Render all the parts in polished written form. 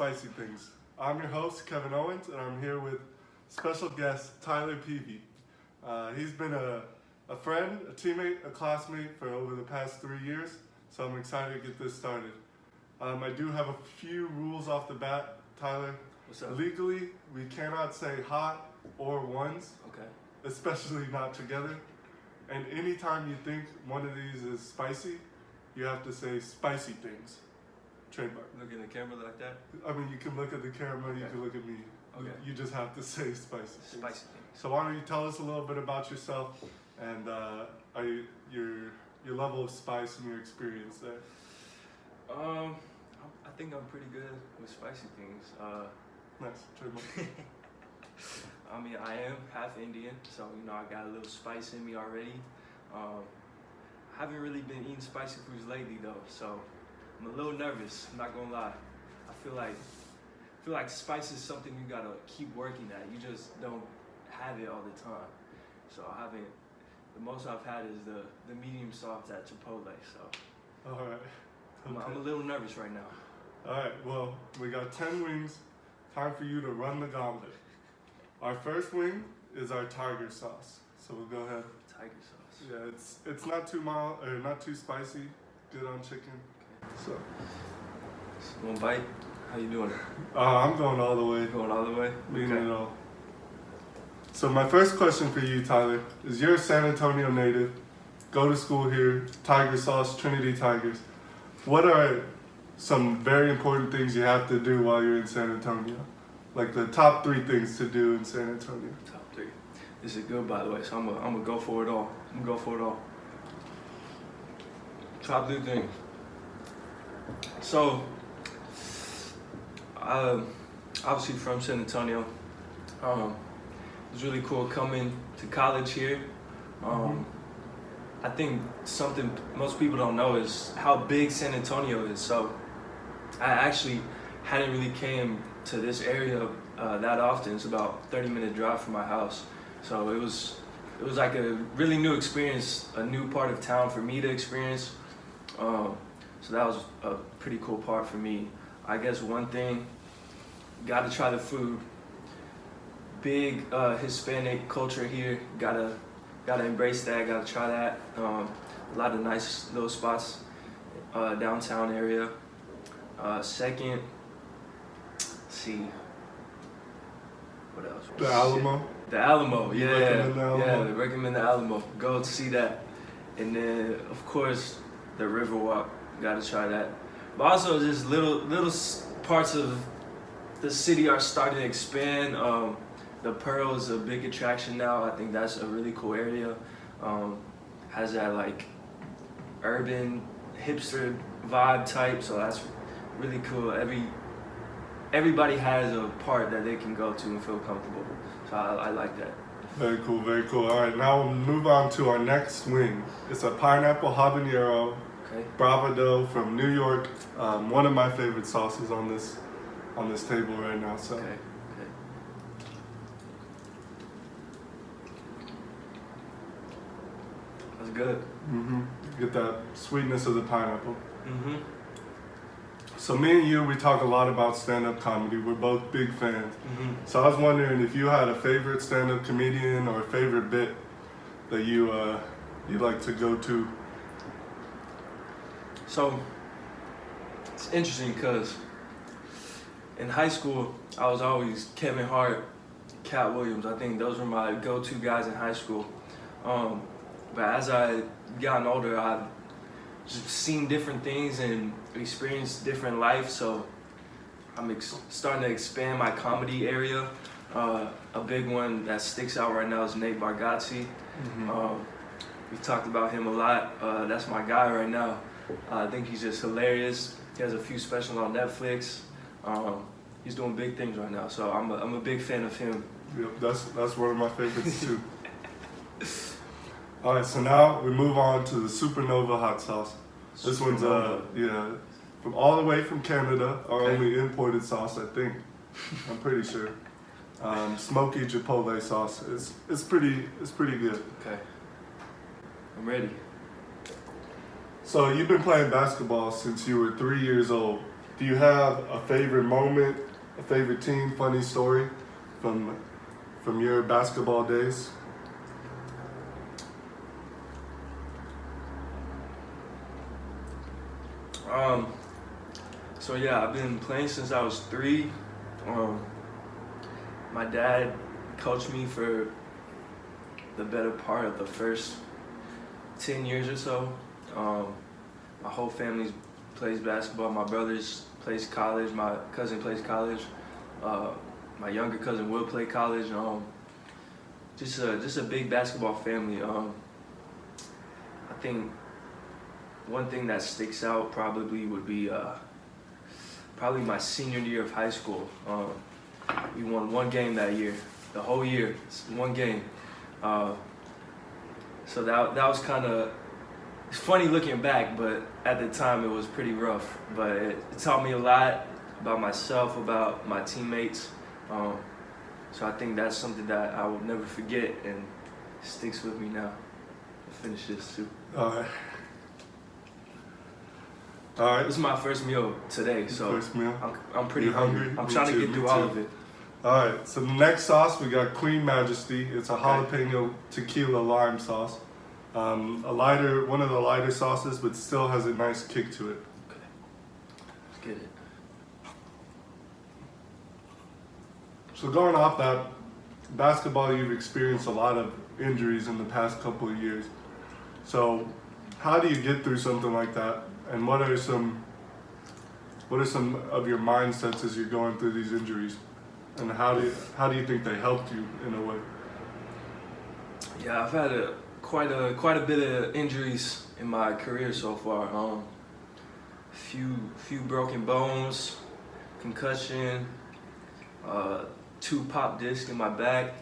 Spicy Things. I'm your host, Kevin Owens, and I'm here with special guest Tyler Peavy. He's been a friend, a teammate, a classmate for over the past 3 years, so I'm excited to get this started. I do have a few rules off the bat, Tyler. What's up? Legally, we cannot say hot or ones, Okay. especially not together. And anytime you think one of these is spicy, you have to say spicy things. Trademark. Look in the camera like that? I mean, you can look at the camera, you Okay. can look at me. Okay. You just have to say spicy things. Spicy things. So why don't you tell us a little bit about yourself and your level of spice and your experience there? I think I'm pretty good with spicy things. Nice. Trademark. I mean, I am half Indian, so I got a little spice in me already. Haven't really been eating spicy foods lately though, so I'm a little nervous. I'm not gonna lie. I feel like spice is something you gotta keep working at. You just don't have it all the time. So I haven't. The most I've had is the medium sauce at Chipotle. So All right. I'm a little nervous right now. All right. Well, we got 10 wings. Time for you to run the gauntlet. Our first wing is our tiger sauce. So we'll go ahead. Tiger sauce. Yeah, it's not too mild or not too spicy. Good on chicken. So One bite. How you doing? I'm going all the way. Going all the way? Leaving it all. So my first question for you, Tyler, is you're a San Antonio native, go to school here, Tiger Sauce, Trinity Tigers. What are some very important things you have to do while you're in San Antonio? Like the top 3 things to do in San Antonio. Top 3. This is good, by the way, so I'm gonna go for it all. Top 3 things. So, obviously from San Antonio. It was really cool coming to college here. I think something most people don't know is how big San Antonio is. So I actually hadn't really came to this area that often. It's about a 30-minute drive from my house. So it was like a really new experience, a new part of town for me to experience. So that was a pretty cool part for me. I guess one thing, got to try the food. Big Hispanic culture here. Gotta embrace that. Gotta try that. A lot of nice little spots downtown area. Second, let's see, what else? The Alamo. The Alamo. You Yeah, recommend the Alamo? yeah. Recommend the Alamo. Go to see that. And then of course the Riverwalk. Gotta try that. But also just little parts of the city are starting to expand. The Pearl is a big attraction now. I think that's a really cool area. Has that like urban hipster vibe type, so that's really cool. Everybody has a part that they can go to and feel comfortable. So I like that. Very cool, very cool. All right, now we'll move on to our next wing. It's a pineapple habanero Okay. bravado from New York. One of my favorite sauces on this table right now. So. Okay. That's good. Get that sweetness of the pineapple. Mhm. So me and you, we talk a lot about stand-up comedy. We're both big fans. Mhm. So I was wondering if you had a favorite stand-up comedian or a favorite bit that you'd like to go to. So it's interesting because in high school I was always Kevin Hart, Cat Williams. I think those were my go-to guys in high school. But as I gotten older, I've just seen different things and experienced different life. So I'm starting to expand my comedy area. A big one that sticks out right now is Nate Bargatze. We talked about him a lot. That's my guy right now. I think he's just hilarious. He has a few specials on Netflix. He's doing big things right now, so I'm a big fan of him. Yep, that's one of my favorites too. All right, so now we move on to the Supernova hot sauce. This one's from all the way from Canada, our only imported sauce, I think. I'm pretty sure. Smoky chipotle sauce. It's pretty good. Okay. I'm ready. So you've been playing basketball since you were 3 years old. Do you have a favorite moment, a favorite team, funny story from your basketball days? So yeah, I've been playing since I was 3. My dad coached me for the better part of the first 10 years or so. My whole family plays basketball. My brothers plays college. My cousin plays college. My younger cousin will play college. Just a big basketball family. I think one thing that sticks out probably would be probably my senior year of high school. We won one game that year, the whole year, one game. So that was kind of, it's funny looking back, but at the time it was pretty rough. But it taught me a lot about myself, about my teammates. So I think that's something that I will never forget and sticks with me now. I'll finish this too. All right. This is my first meal today, so First meal. I'm pretty You hungry. I'm trying to get through all of it. All right. So the next sauce we got Queen Majesty. It's a jalapeno tequila lime sauce. One of the lighter sauces, but still has a nice kick to it. Okay, let's get it. So going off that, basketball, you've experienced a lot of injuries in the past couple of years. So how do you get through something like that? And what are some of your mindsets as you're going through these injuries? And how do you think they helped you in a way? Yeah, I've had quite a bit of injuries in my career so far. Few broken bones, concussion, 2 pop discs in my back.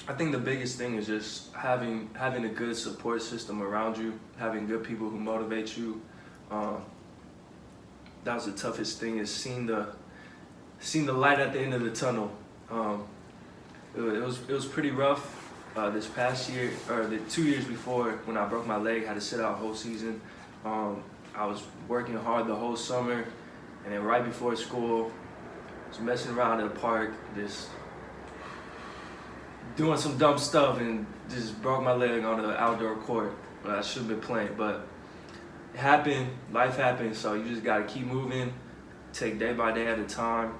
I think the biggest thing is just having a good support system around you, having good people who motivate you. That was the toughest thing, is seeing the light at the end of the tunnel. It was pretty rough this past year, or the 2 years before, when I broke my leg, had to sit out a whole season. I was working hard the whole summer, and then right before school, I was messing around in the park, just doing some dumb stuff, and just broke my leg on the outdoor court. I should have been playing, but it happened. Life happens, so you just gotta keep moving, take day by day at a time.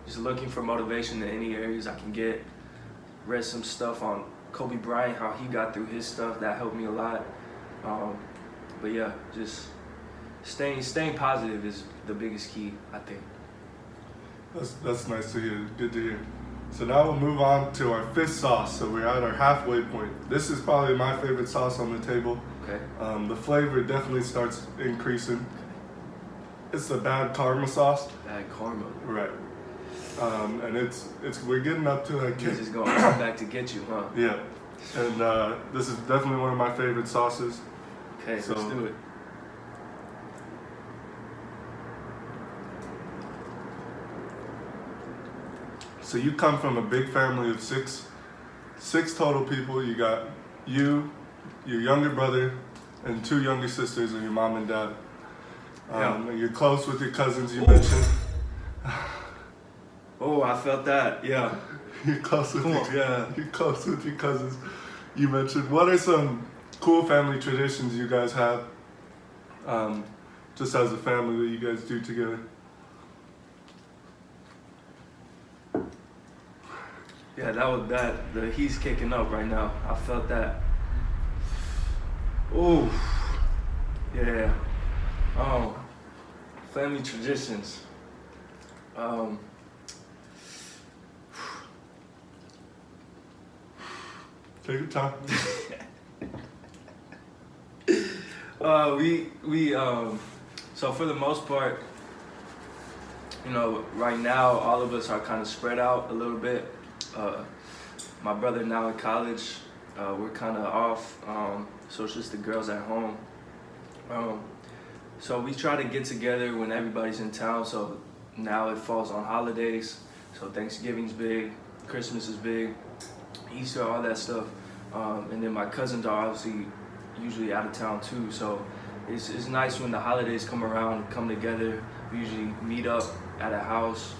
Just looking for motivation in any areas I can get. Read some stuff on Kobe Bryant, how he got through his stuff. That helped me a lot. But yeah, just staying positive is the biggest key, I think. That's nice to hear. Good to hear. So now we'll move on to our 5th sauce. So we're at our halfway point. This is probably my favorite sauce on the table. Okay. The flavor definitely starts increasing. It's the bad karma sauce. Bad karma. Right. And it's we're getting up to that kick. This is going to come back to get you, huh? Yeah. And this is definitely one of my favorite sauces. Okay, so let's do it. So you come from a big family of six total people. You got you, your younger brother, and 2 younger sisters, and your mom and dad. And you're close with your cousins, you mentioned. Oh, I felt that. Yeah. You're close with your cousins. You mentioned. What are some cool family traditions you guys have, just as a family, that you guys do together? Yeah, the heat's kicking up right now. I felt that. Ooh. Yeah. Family traditions. Take your time. So for the most part, right now all of us are kind of spread out a little bit. My brother now in college, we're kind of off, so it's just the girls at home. So we try to get together when everybody's in town. So now it falls on holidays. So Thanksgiving's big, Christmas is big, Easter, all that stuff. And then my cousins are obviously usually out of town too. So it's nice when the holidays come around, come together. We usually meet up at a house,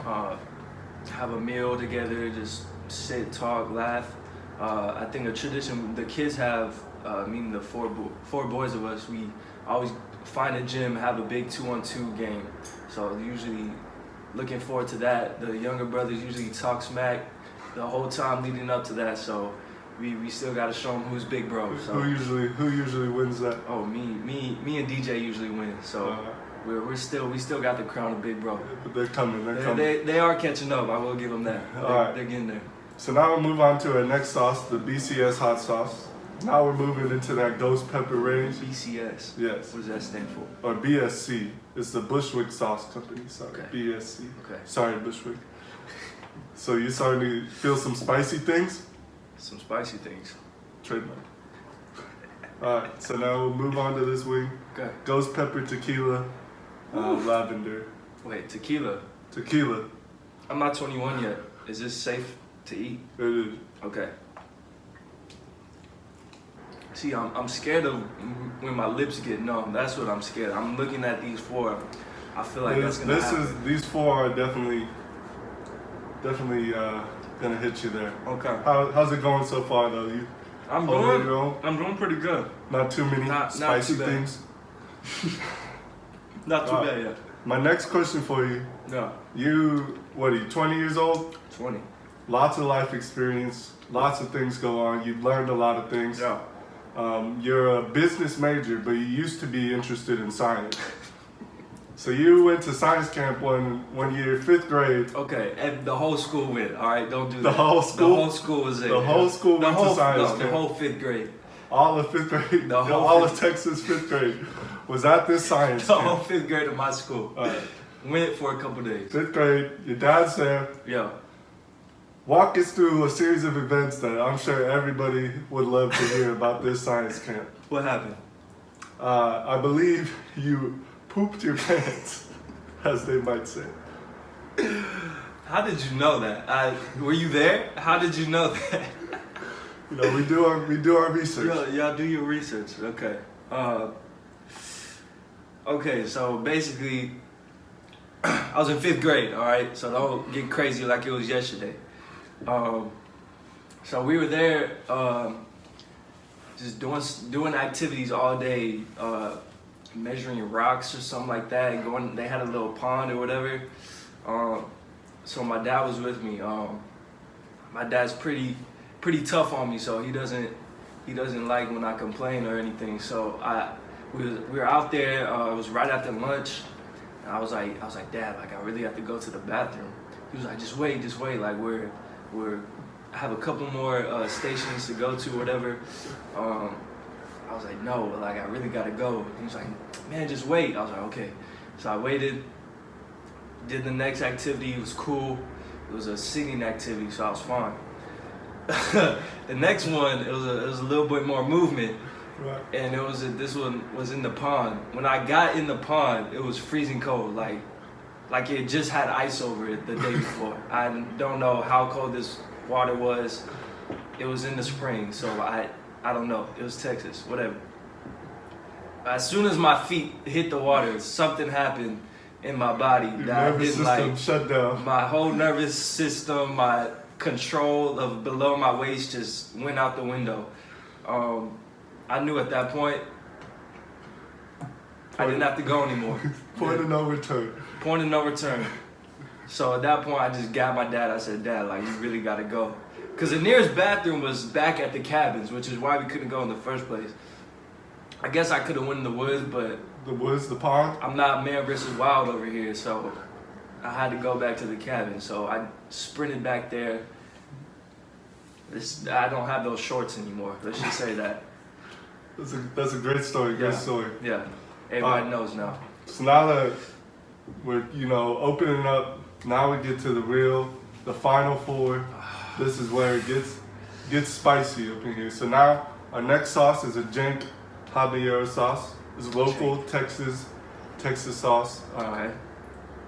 have a meal together, just sit, talk, laugh. I think a tradition the kids have, meaning the four boys of us, we always find a gym, have a big 2-on-2 game. So usually looking forward to that. The younger brothers usually talk smack the whole time leading up to that. So we still gotta show them who's big bro. So Who usually wins that? oh, me and DJ usually win. So we still got the crown of big bro. But they're coming. They're coming. They are catching up. I will give them that. They're getting there. So now we'll move on to our next sauce, the BCS hot sauce. Now we're moving into that ghost pepper range. BCS. Yes. What does that stand for? Or BSC. It's the Bushwick Sauce Company. Sorry, Okay. BSC. Okay. Sorry, Bushwick. So you starting to feel some spicy things? Some spicy things. Trademark. Alright, so now we'll move on to this wing. Okay. Ghost pepper tequila, lavender. Wait, tequila. Tequila. I'm not 21 yet. Is this safe to eat? It is. Okay. See, I'm scared of when my lips get numb. That's what I'm scared of. I'm looking at these four. I feel like that's gonna happen. These four are definitely gonna hit you there. Okay. How's it going so far though? I'm doing pretty good. Not too many spicy too bad. things. Not too bad yet. My next question for you. Yeah. What are you, 20 years old? 20. Lots of life experience. Lots of things go on. You've learned a lot of things. Yeah. You're a business major, but you used to be interested in science. So you went to science camp one year, 5th grade. Okay, and the whole school went. All right, don't do that. The whole school? The whole school was in. The whole school went to science camp. The whole 5th grade. All of 5th grade. All of Texas 5th grade was at this science The camp. whole 5th grade of my school. All right. Went for a couple days. 5th grade, your dad's there. Yeah. Walk us through a series of events that I'm sure everybody would love to hear about this science camp. What happened? I believe you pooped your pants, as they might say. How did you know that? Were you there? How did you know that? You know, we do our research. Y'all do your research. Okay. Okay, so basically, I was in 5th grade, all right? So don't get crazy like it was yesterday. So we were there just doing activities all day, measuring rocks or something like that. They had a little pond or whatever. So my dad was with me. My dad's pretty tough on me, so he doesn't like when I complain or anything. So we were out there. It was right after lunch. And I was like, Dad, like I really have to go to the bathroom. He was like, just wait, like I have a couple more stations to go to, whatever. I was like, no, like I really gotta go. He was like, man, just wait. I was like, okay. So I waited, did the next activity. It was cool. It was a singing activity, so I was fine. The next one, it was a little bit more movement. Right. And this one was in the pond. When I got in the pond, it was freezing cold, like it just had ice over it the day before. I don't know how cold this water was. It was in the spring, so I don't know. It was Texas, whatever. As soon as my feet hit the water, something happened in my body that I didn't like. Shut down. My whole nervous system, my control of below my waist just went out the window. I knew at that point I didn't have to go anymore. Point of no return. Point of no return. So at that point, I just got my dad. I said, Dad, like, you really got to go. Because the nearest bathroom was back at the cabins, which is why we couldn't go in the first place. I guess I could have went in the woods, but... The woods, the pond? I'm not man versus wild over here, so I had to go back to the cabin. So I sprinted back there. I don't have those shorts anymore. Let's just say that. That's a great story, great story. Yeah, everybody knows now. So now that we're, opening up, now we get to the final four. This is where it gets spicy up in here. So now our next sauce is a jank habanero sauce. It's local Texas sauce. Okay.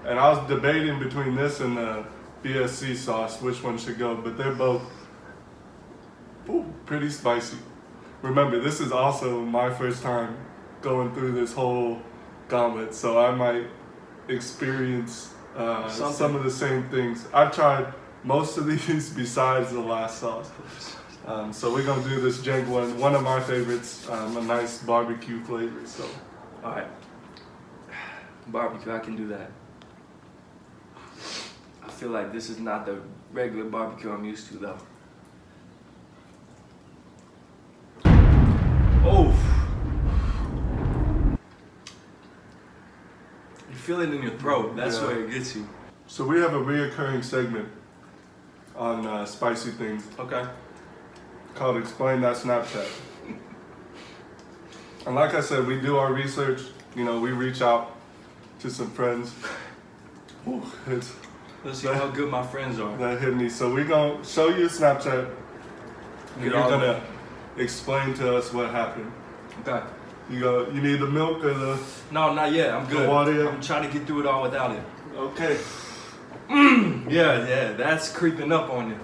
And I was debating between this and the BSC sauce, which one should go, but they're both pretty spicy. remember, this is also my first time going through this whole gauntlet, so I might experience some of the same things. I've tried most of these besides the last sauce. So we're gonna do this jank one of my favorites, a nice barbecue flavor. So, all right, barbecue, I can do that. I feel like this is not the regular barbecue I'm used to, though. Oh, you feel it in your throat. That's where it gets you. So we have a reoccurring segment on Spicy Things. Okay. Called Explain That Snapchat. And like I said, we do our research. You know, we reach out to some friends. Ooh, Let's see how good my friends are. That hit me. So we're going to show you a Snapchat. And you're going to explain to us what happened. Okay. You need the milk or the... No, not yet. I'm good. The water? I'm trying to get through it all without it. Okay. Yeah, that's creeping up on you.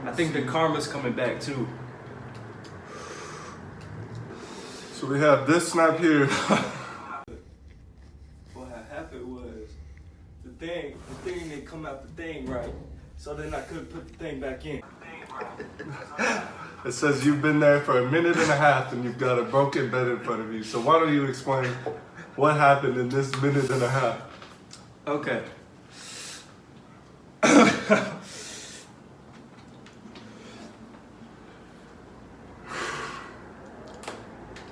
I think the karma's coming back too. So we have this snap here. What had happened was the thing didn't come out the thing right. So then I couldn't put the thing back in. It says you've been there for 1.5 minutes and you've got a broken bed in front of you. So why don't you explain what happened in this 1.5 minutes? Okay.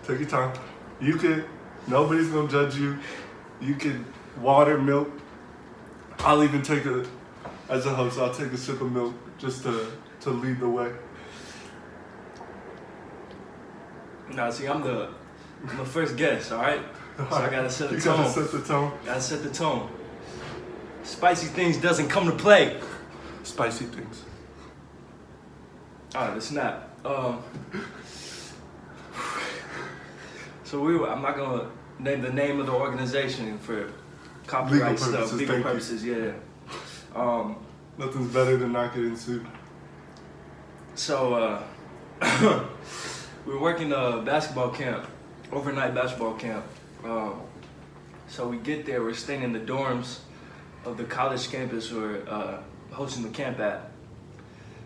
Take your time. Nobody's gonna judge you. You can water, milk. I'll even as a host, I'll take a sip of milk just to lead the way. Nah, see, I'm the first guest, all right? So I gotta set the tone. You gotta set the tone. Gotta set the tone. Spicy Things doesn't come to play. Spicy Things. All right, the snap. So I'm not gonna name the name of the organization for copyright stuff, legal purposes. Yeah. Nothing's better than not getting sued. So we were working a basketball camp, overnight basketball camp. So we get there, we're staying in the dorms of the college campus we're hosting the camp at.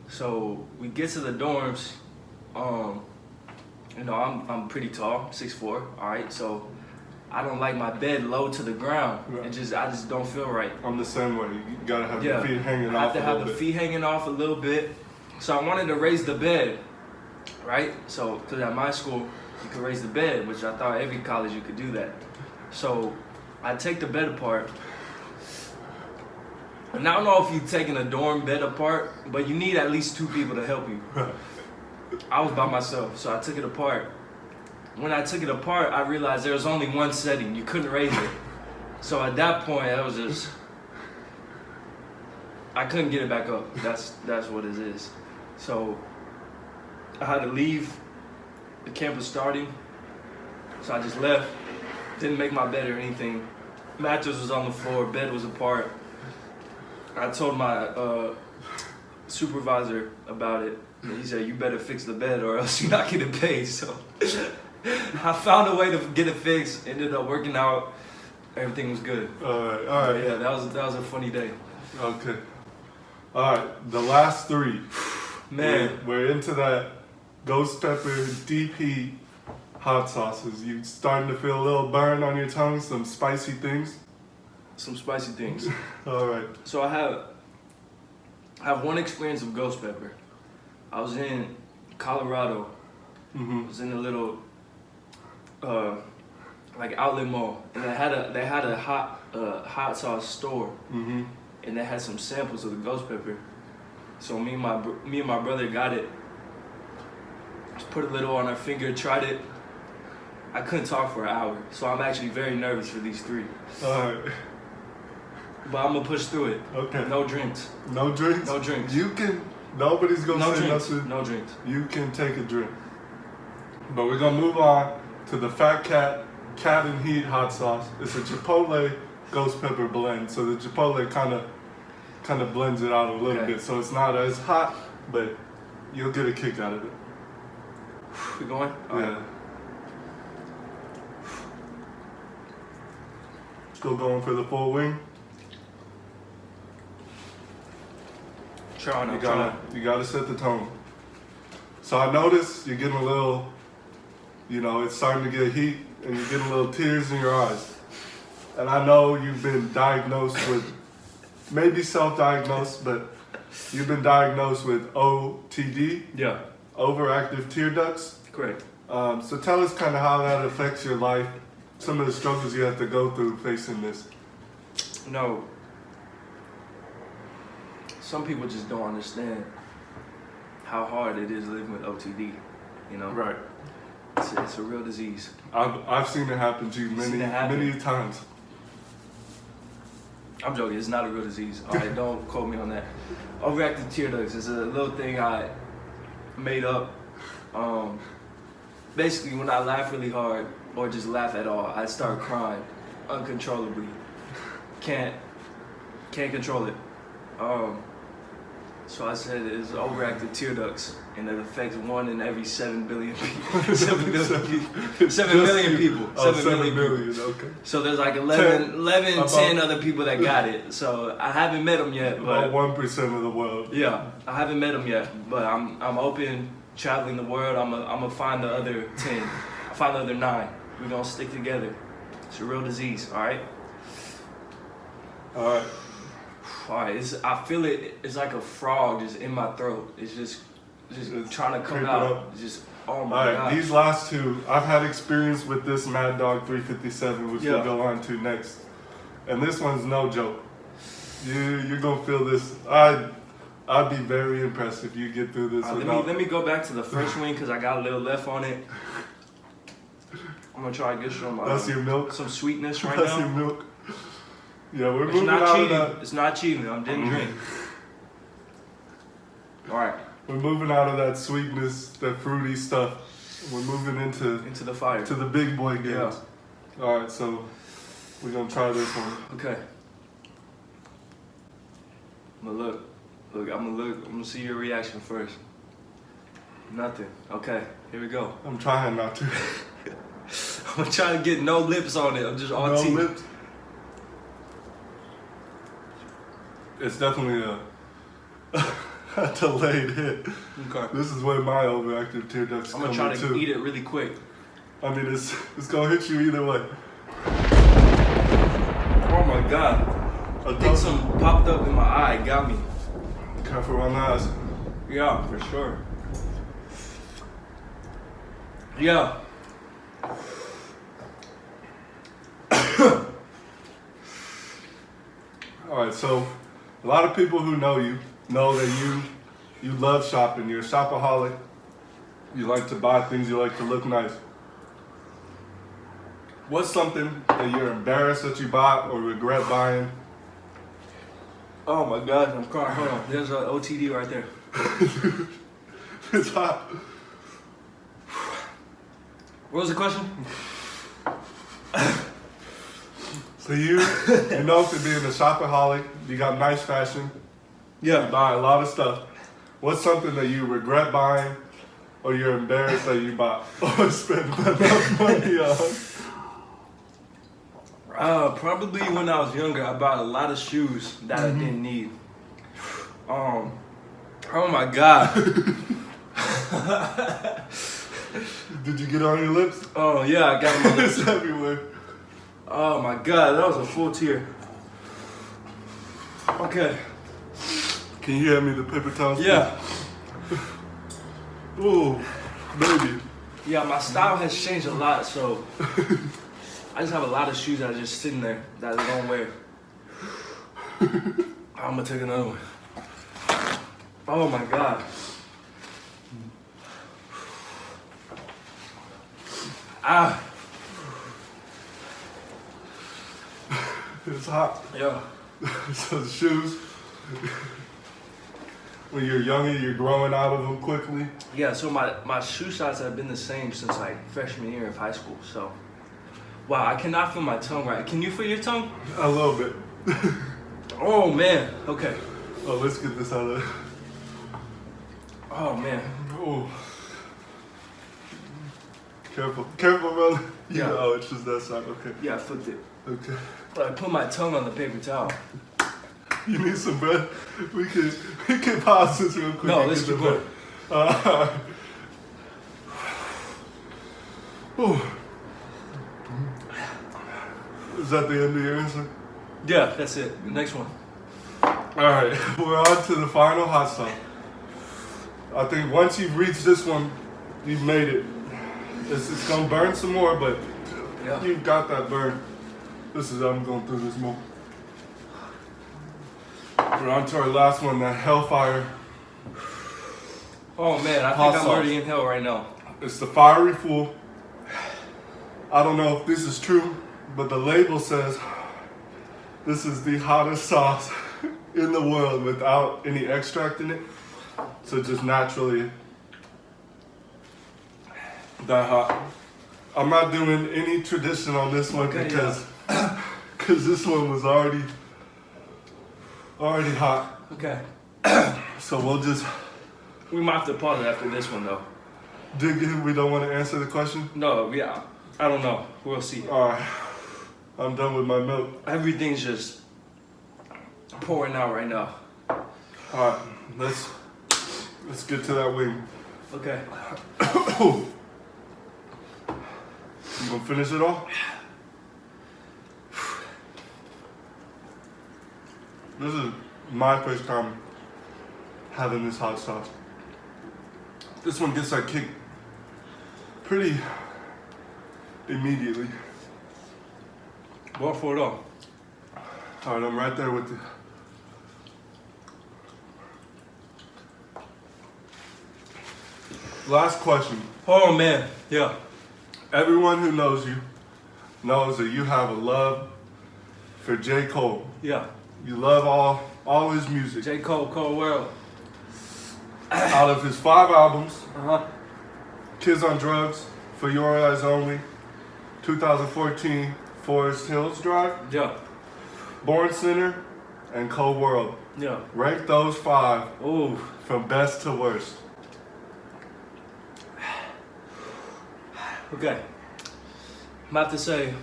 So we get to the dorms. You know, I'm pretty tall, 6'4", all right? So I don't like my bed low to the ground. Right. I just don't feel right. I'm the same way. You gotta have your feet hanging off. I have to have the feet hanging off a little bit. So I wanted to raise the bed, right? So, because at my school, you could raise the bed, which I thought every college you could do that. So I take the bed apart. And I don't know if you're taking a dorm bed apart, but you need at least 2 people to help you. I was by myself, so I took it apart. When I took it apart, I realized there was only one setting. You couldn't raise it. So at that point, I couldn't get it back up. That's what it is. So I had to leave. The camp was starting. So I just left. Didn't make my bed or anything. Mattress was on the floor, bed was apart. I told my supervisor about it. And he said, "You better fix the bed or else you're not getting paid." So I found a way to get it fixed. Ended up working out. Everything was good. All right. Yeah, that was a funny day. Okay. All right. The last 3. Man, we're into that ghost pepper deep heat hot sauces. You starting to feel a little burn on your tongue? Some spicy things. some spicy things. All right. So I have one experience of ghost pepper. I was in Colorado. Mm-hmm. I was in a little like outlet mall, and they had a hot sauce store, Mm-hmm. and they had some samples of the ghost pepper. So me and my brother got it. Just put a little on our finger, tried it. I couldn't talk for an hour, so I'm actually very nervous for these 3. All right. But I'm gonna push through it. Okay. No drinks. No drinks? No drinks. You can, nobody's gonna No say drinks. nothing. No drinks. You can take a drink. But we're gonna move on to the Fat Cat and Heat hot sauce. It's a Chipotle ghost pepper blend. So the Chipotle kind of blends it out a little Okay. bit. So it's not as hot, but you'll get a kick out of it. We going? All Yeah. right. Still going for the full wing. Trying. You gotta set the tone. So I noticed you're getting a little, it's starting to get heat, and you're getting a little tears in your eyes. And I know you've been diagnosed with, maybe self-diagnosed, but you've been diagnosed with OTD, Yeah. overactive tear ducts. Correct. So tell us kind of how that affects your life, some of the struggles you have to go through facing this. No. Some people just don't understand how hard it is living with OTD. Right. It's a real disease. I've seen it happen to you many times. I'm joking. It's not a real disease. All right, don't quote me on that. Overactive tear ducts is a little thing I made up. Basically, when I laugh really hard or just laugh at all, I start crying uncontrollably. Can't control it. So I said it's overactive tear ducts, and it affects 1 in every 7 billion people. 7 billion people. 7 million people. Oh, 7 million people. Okay. So there's like 10 other people that got it. So I haven't met them yet, but about 1% of the world. yeah, I haven't met them yet, but I'm open traveling the world. I'm gonna find the other 10. I'll find the other 9. We're gonna stick together. It's a real disease. All right. All right. All right. I feel it. It's like a frog just in my throat. It's just trying to come creeping out. up. It's just oh my All right. god. These last two, I've had experience with this Mad Dog 357, which we'll go on to next. And this one's no joke. You're gonna feel this. I'd be very impressed if you get through this. Let me go back to the first wing because I got a little left on it. I'm gonna try to get some. That's your milk. Some sweetness right That's now. your milk. Yeah, we're It's moving not out cheating. of that. It's not cheating. I didn't drink. All right, We're moving out of that sweetness, that fruity stuff. We're moving into the fire. the big boy games. Yeah. All right, so we're gonna try this one. Okay. I'm gonna look. I'm gonna see your reaction first. Nothing. Okay, here we go. I'm trying not to. I'm gonna try to get no lips on it. I'm just all No teeth. lips. It's definitely a delayed hit. Okay. This is where my overactive tear ducts I'm come gonna try in to too. eat it really quick. I mean, it's gonna hit you either way. Oh my god. I think something popped up in my eye. Got me. Careful around the eyes. Yeah, for sure. Yeah. All right, so a lot of people who know you know that you love shopping. You're a shopaholic. You like to buy things. You like to look nice. What's something that you're embarrassed that you bought or regret buying? Oh my god, I'm crying. Hold on. There's an OTD right there. It's hot. What was the question? So you know for being a shopaholic, you got nice fashion. You Yeah. buy a lot of stuff. What's something that you regret buying or you're embarrassed that you bought or spent enough money on? Probably when I was younger, I bought a lot of shoes that I didn't need. Oh my god. Did you get on your lips? Oh yeah, I got them. It's everywhere. Oh my god, that was a full tear. Okay. Can you hand me the paper towels? Yeah. Ooh, baby. Yeah, my style has changed a lot, so I just have a lot of shoes that are just sitting there that I don't wear. I'm gonna take another one. Oh my god. Ah. It's hot. Yeah. So the shoes, when you're younger, you're growing out of them quickly. Yeah, so my shoe size have been the same since like freshman year of high school, so. Wow, I cannot feel my tongue right. Can you feel your tongue? A little bit. Oh man, okay. Oh, let's get this out of there. Oh man. Oh. Careful, brother. Yeah. Oh, it's just that side. Okay. Yeah, I flipped it. Okay. But I put my tongue on the paper towel. You need some bread? We can pause this real quick. No, and let's get keep the bread. Whew. Is that the end of your answer? Yeah, that's it. The next one. Alright, we're on to the final hot sauce. I think once you've reached this one, you've made it. It's gonna burn some more, but Yeah. you've got that burn. I'm going through this more. We're on to our last one, that Hellfire. Oh man, I Hot think I'm sauce. already in hell right now. It's the Fiery Fool. I don't know if this is true, but the label says this is the hottest sauce in the world without any extract in it. So just naturally that hot. I'm not doing any tradition on this one Okay, because this one was already hot. Okay. So we'll just We might have to pause it after this one though. dig in. We don't want to answer the question. No, yeah. I don't know. We'll see. Alright. I'm done with my milk. Everything's just pouring out right now. Alright, let's get to that wing. Okay. You gonna finish it off? This is my first time having this hot sauce. This one gets that kick pretty immediately. Go for it all. Alright, I'm right there with you. Last question. Oh man. Yeah. Everyone who knows you knows that you have a love for J. Cole. Yeah. You love all his music. J. Cole, Cold World. Out of his 5 albums, Uh-huh. Kids on Drugs, For Your Eyes Only, 2014, Forest Hills Drive, Yeah. Born Sinner, and Cold World. Yeah. Rank those 5 Ooh. from best to worst. Okay. I'm about to say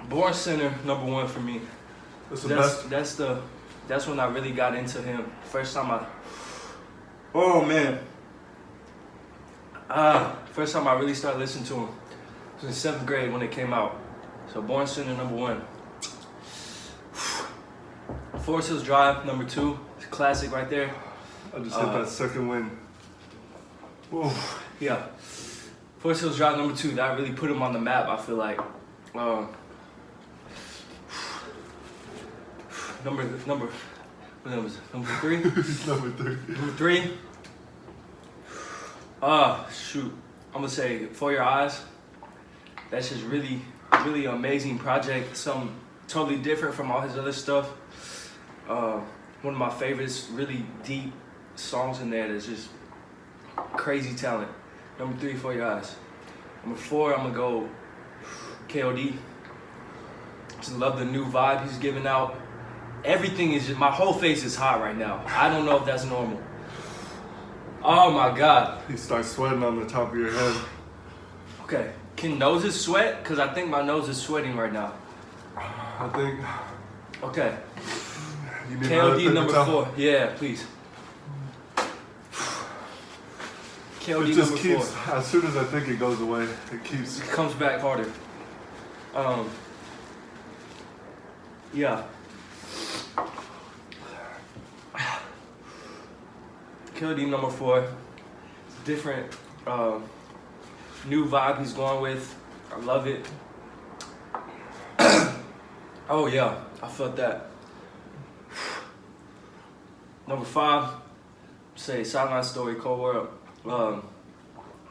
Born Sinner, number 1 for me. That's the best. That's when I really got into him. First time first time I really started listening to him was in 7th grade when it came out. So Born Sinner, number 1. Forest Hills Drive, number 2. It's a classic right there. I just hit that second win. Whoa. Yeah. Forest Hills Drive, number 2. That really put him on the map, I feel like. Number number 3? Number 3. Number 3? Shoot. I'm gonna say For Your Eyes. That's just really, really amazing project. Something totally different from all his other stuff. One of my favorites, really deep songs in there that's just crazy talent. Number 3, For Your Eyes. Number 4, I'm gonna go KOD. Just love the new vibe he's giving out. Everything is just, my whole face is hot right now. I don't know if that's normal. Oh my God. You start sweating on the top of your head. Okay, can noses sweat? Cause I think my nose is sweating right now. I think Okay, you need another KOD paper number towel. 4. Yeah, please. KOD It just number keeps, 4. as soon as I think it goes away, it keeps. It comes back harder. Yeah. KOD number 4. Different, new vibe he's going with. I love it. Oh yeah, I felt that. Number 5, say Sideline Story, Cold World.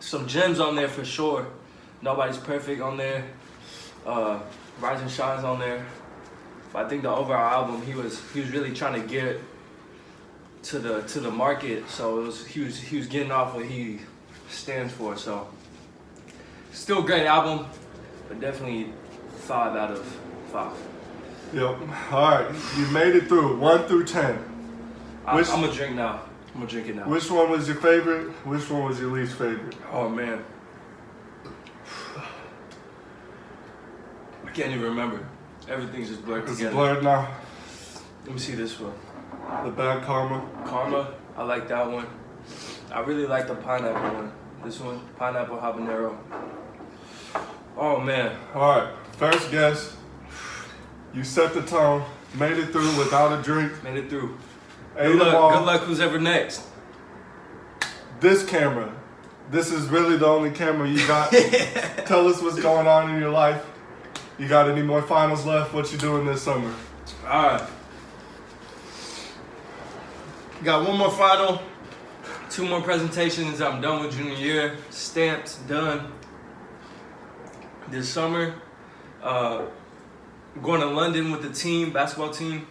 Some gems on there for sure. Nobody's Perfect on there. Rise and Shine's on there. But I think the overall album, he was really trying to get to the market. So he was getting off what he stands for. So still a great album, but definitely 5 out of 5. Yep. All right, you made it through 1 through 10. I'm gonna drink now. I'm gonna drink it now. Which one was your favorite? Which one was your least favorite? Oh man, I can't even remember. Everything's just blurred It's together. blurred now. Let me see this one. The bad karma. Karma, I like that one. I really like the pineapple one. This one, pineapple habanero. Oh man. All right, first guess. You set the tone, made it through without a drink. Made it through. Ate Good them luck, all. good luck who's ever next. This camera. This is really the only camera you got. Tell us what's going on in your life. You got any more finals left? What you doing this summer? Alright. Got one more final, 2 more presentations. I'm done with junior year. Stamped, done. This summer, I'm going to London with the team, basketball team.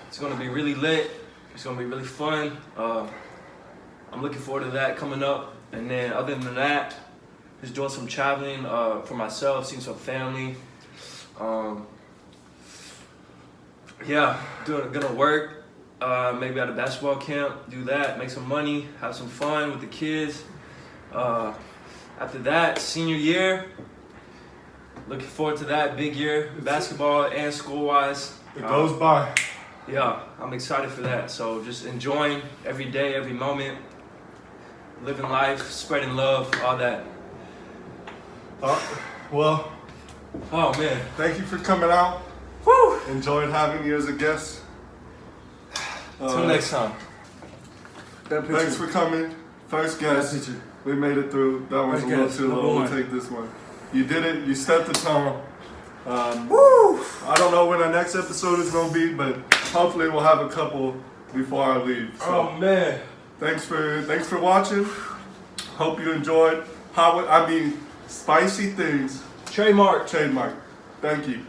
It's going to be really lit. It's going to be really fun. I'm looking forward to that coming up. And then other than that, just doing some traveling for myself, seeing some family. Yeah, gonna work, maybe at a basketball camp, do that, make some money, have some fun with the kids. After that, senior year, looking forward to that big year, basketball and school-wise. It goes by. Yeah, I'm excited for that. So just enjoying every day, every moment, living life, spreading love, all that. Well, Oh man, thank you for coming out. woo! Enjoyed having you as a guest. Till next time. Thanks for coming. First guest. We made it through. That was First a little guest, too number low. We'll one. take this one. You did it. You set the tone. Woo! I don't know when our next episode is going to be, but hopefully we'll have a couple before I leave. So Oh man. thanks for watching. Hope you enjoyed. Spicy things. Trademark. Trademark. Thank you.